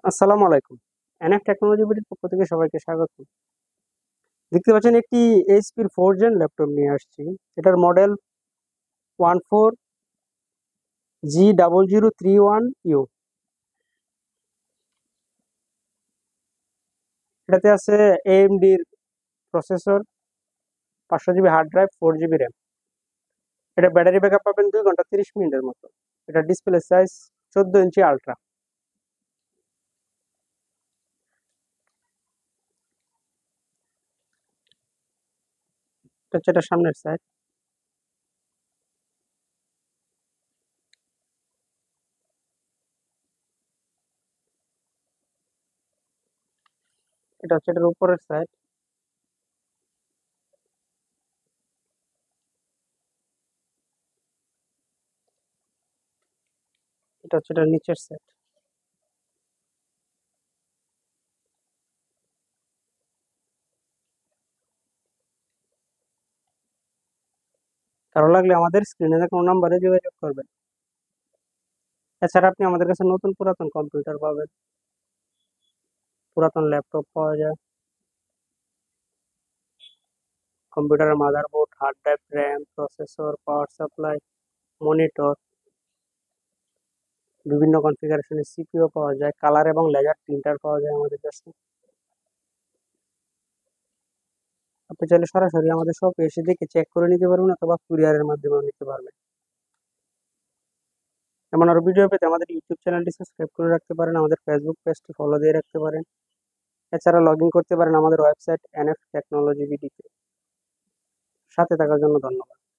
আসসালামু আলাইকুম। NF technology বিডির পক্ষ থেকে সবাইকে স্বাগত। দেখতে পাচ্ছেন একটি এইচপির 4 জেন ল্যাপটপ নিয়ে আসছি। এটার মডেল 14G0031U। এটাতে আছে AMD-র processor, 500 GB hard drive, 4 GB RAM. এটা ব্যাটারি ব্যাকআপ পাবেন 2 ঘন্টা 30 মিনিটের মতো। এটা ডিসপ্লে সাইজ 14 ইঞ্চি আলট্রা। এটা হচ্ছে এটা সামনের সাইড। এটা হচ্ছে এটার উপরের সাইড। এটা হচ্ছে এটার নিচের সাইড। কারো লাগলে আমাদের স্ক্রিনে দেখা নাম্বারে যোগাযোগ করবেন। এছাড়া আপনি আমাদের কাছে নতুন পুরাতন কম্পিউটার পাবেন, পুরাতন ল্যাপটপ পাওয়া যায়, কম্পিউটারের motherboard, hard drive, RAM, processor, power supply, monitor, বিভিন্ন কনফিগারেশনের সিপিইউ পাওয়া যায়, কালার এবং লেজার প্রিন্টার পাওয়া যায় আমাদের কাছে। আপনি চাইলে সরাসরি আমাদের শপে এসে দেখে চেক করে নিতে পারবেন অথবা কুরিয়ারের মাধ্যমেও নিতে পারবেন। এমন আরো ভিডিও পেতে আমাদের ইউটিউব চ্যানেলটি সাবস্ক্রাইব করে রাখতে পারেন, আমাদের ফেসবুক পেজটি ফলো দিয়ে রাখতে পারেন। এছাড়া লগ ইন করতে পারেন আমাদের ওয়েবসাইট এনএফ টেকনোলজি বিডিতে। সাথে থাকার জন্য ধন্যবাদ।